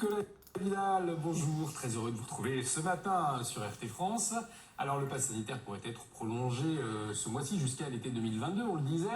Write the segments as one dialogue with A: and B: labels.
A: Nicolas Vidal, bonjour, très heureux de vous retrouver ce matin sur RT France. Alors le pass sanitaire pourrait être prolongé ce mois-ci jusqu'à l'été 2022, on le disait.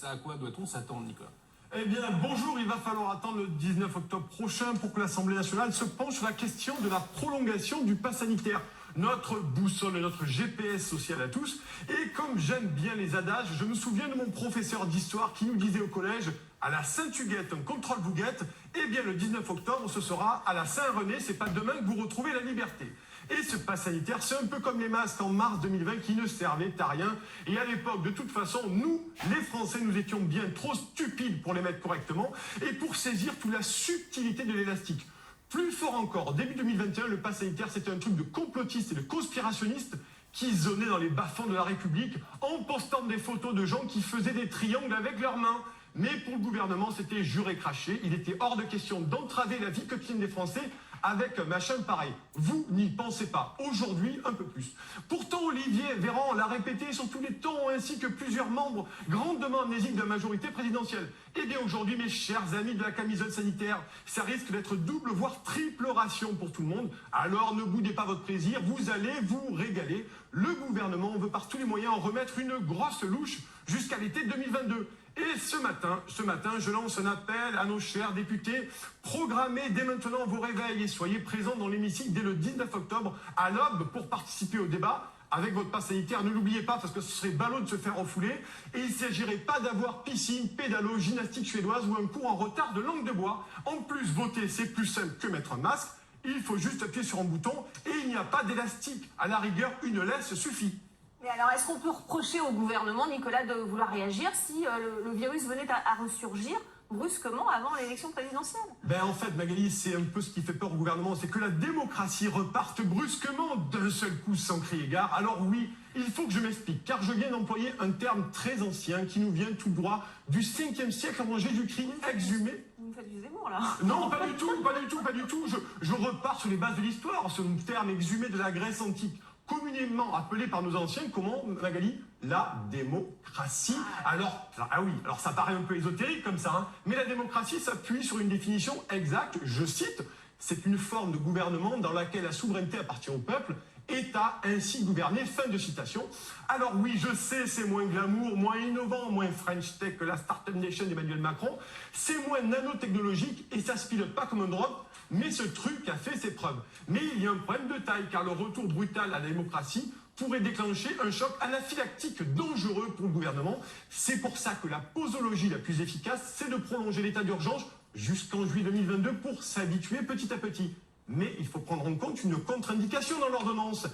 A: À quoi doit-on s'attendre, Nicolas ?
B: Eh bien, bonjour, il va falloir attendre le 19 octobre prochain pour que l'Assemblée nationale se penche sur la question de la prolongation du pass sanitaire. Notre boussole, notre GPS social à tous. Et comme j'aime bien les adages, je me souviens de mon professeur d'histoire qui nous disait au collège « À la Saint-Huguette, un contrôle vous guette ». Eh bien, le 19 octobre, ce sera à la Saint-René, c'est pas demain que vous retrouvez la liberté. Et ce pass sanitaire, c'est un peu comme les masques en mars 2020 qui ne servaient à rien. Et à l'époque, de toute façon, nous, les Français, nous étions bien trop stupides pour les mettre correctement et pour saisir toute la subtilité de l'élastique. Plus fort encore, début 2021, le pass sanitaire, c'était un truc de complotistes et de conspirationnistes qui zonaient dans les bas-fonds de la République en postant des photos de gens qui faisaient des triangles avec leurs mains. Mais pour le gouvernement, c'était juré craché. Il était hors de question d'entraver la vie quotidienne des Français avec un machin pareil. Vous n'y pensez pas. Aujourd'hui, un peu plus. Pourtant, Olivier Véran l'a répété sur tous les tons, ainsi que plusieurs membres grandement amnésiques de la majorité présidentielle. Eh bien, aujourd'hui, mes chers amis de la camisole sanitaire, ça risque d'être double, voire triple ration pour tout le monde. Alors, ne boudez pas votre plaisir, vous allez vous régaler. Le gouvernement veut par tous les moyens en remettre une grosse louche jusqu'à l'été 2022. Et ce matin, je lance un appel à nos chers députés. Programmez dès maintenant vos réveils et soyez présents dans l'hémicycle dès le 19 octobre à l'aube pour participer au débat. Avec votre pass sanitaire, ne l'oubliez pas parce que ce serait ballot de se faire refouler. Et il ne s'agirait pas d'avoir piscine, pédalo, gymnastique suédoise ou un cours en retard de langue de bois. En plus, voter, c'est plus simple que mettre un masque. Il faut juste appuyer sur un bouton et il n'y a pas d'élastique. À la rigueur, une laisse suffit.
C: Mais alors, est-ce qu'on peut reprocher au gouvernement, Nicolas, de vouloir réagir si le virus venait à ressurgir brusquement avant l'élection présidentielle?
B: En fait, Magali, c'est un peu ce qui fait peur au gouvernement, c'est que la démocratie reparte brusquement d'un seul coup sans crier gare. Alors oui, il faut que je m'explique, car je viens d'employer un terme très ancien qui nous vient tout droit du 5e siècle avant Jésus-Christ, exhumé.
C: Vous me faites du Zemmour, là.
B: Non, pas du tout. Je repars sur les bases de l'histoire, ce terme exhumé de la Grèce antique. Communément appelé par nos anciens, comment, Magali? La démocratie. Alors ça paraît un peu ésotérique comme ça, hein, mais la démocratie s'appuie sur une définition exacte, je cite, c'est une forme de gouvernement dans laquelle la souveraineté appartient au peuple, État ainsi gouverné, fin de citation. Alors oui, je sais, c'est moins glamour, moins innovant, moins French Tech que la Startup Nation d'Emmanuel Macron, c'est moins nanotechnologique et ça se pilote pas comme un drone, mais ce truc a fait ses preuves. Mais il y a un problème de taille, car le retour brutal à la démocratie pourrait déclencher un choc anaphylactique dangereux pour le gouvernement. C'est pour ça que la posologie la plus efficace, c'est de prolonger l'état d'urgence jusqu'en juillet 2022 pour s'habituer petit à petit. Mais il faut prendre en compte une contre-indication dans l'ordonnance.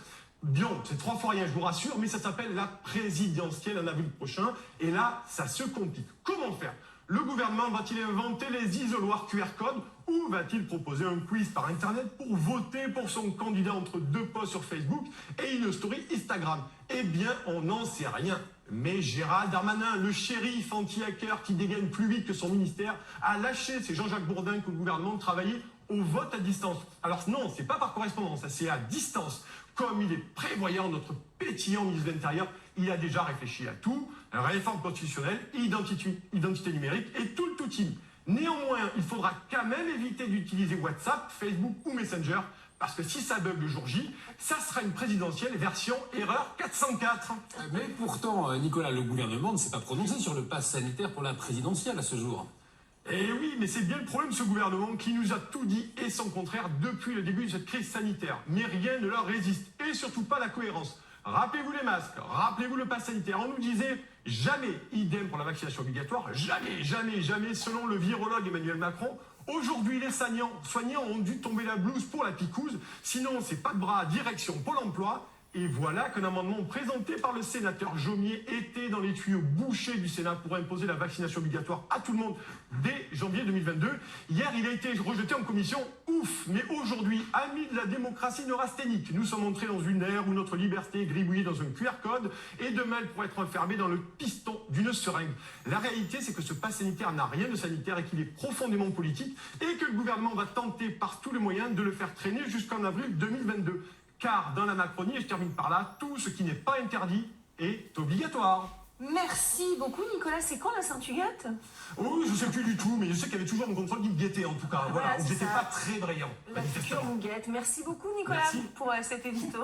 B: Bien, c'est 3 fois rien, je vous rassure, mais ça s'appelle la présidentielle en avril prochain. Et là, ça se complique. Comment faire ? Le gouvernement va-t-il inventer les isoloirs QR code ou va-t-il proposer un quiz par Internet pour voter pour son candidat entre 2 posts sur Facebook et une story Instagram? Eh bien, on n'en sait rien. Mais Gérald Darmanin, le shérif anti-hacker qui dégaine plus vite que son ministère, a lâché ces Jean-Jacques Bourdin que le gouvernement travaillait au vote à distance. Alors non, c'est pas par correspondance, c'est à distance. Comme il est prévoyant, notre pétillant ministre de l'Intérieur, il a déjà réfléchi à tout, réforme constitutionnelle, identité numérique et tout le tout-team. Néanmoins, il faudra quand même éviter d'utiliser WhatsApp, Facebook ou Messenger, parce que si ça bug le jour J, ça sera une présidentielle version erreur 404.
A: Mais pourtant, Nicolas, le gouvernement ne s'est pas prononcé sur le pass sanitaire pour la présidentielle à ce jour.
B: Eh oui, mais c'est bien le problème de ce gouvernement qui nous a tout dit et son contraire depuis le début de cette crise sanitaire. Mais rien ne leur résiste, et surtout pas la cohérence. Rappelez-vous les masques, rappelez-vous le pass sanitaire. On nous disait jamais, idem pour la vaccination obligatoire, jamais, selon le virologue Emmanuel Macron. Aujourd'hui, les soignants ont dû tomber la blouse pour la picouse, sinon c'est pas de bras, direction Pôle emploi. Et voilà qu'un amendement présenté par le sénateur Jomier était dans les tuyaux bouchés du Sénat pour imposer la vaccination obligatoire à tout le monde dès janvier 2022. Hier, il a été rejeté en commission. Ouf! Mais aujourd'hui, amis de la démocratie neurasthénique, nous sommes entrés dans une ère où notre liberté est gribouillée dans un QR code et demain elle pourrait être enfermée dans le piston d'une seringue. La réalité, c'est que ce pass sanitaire n'a rien de sanitaire et qu'il est profondément politique et que le gouvernement va tenter par tous les moyens de le faire traîner jusqu'en avril 2022. Car dans la Macronie, et je termine par là, tout ce qui n'est pas interdit est obligatoire.
C: Merci beaucoup Nicolas. C'est quand la Saint-Huguette?
B: Oui, je sais plus du tout, mais je sais qu'il y avait toujours un contrôle qui me guettait en tout cas. Voilà,
C: c'est
B: j'étais
C: ça.
B: pas très brillant.
C: La future
B: manifestement.
C: Huguette. Merci beaucoup Nicolas
B: Merci.
C: pour cet édito.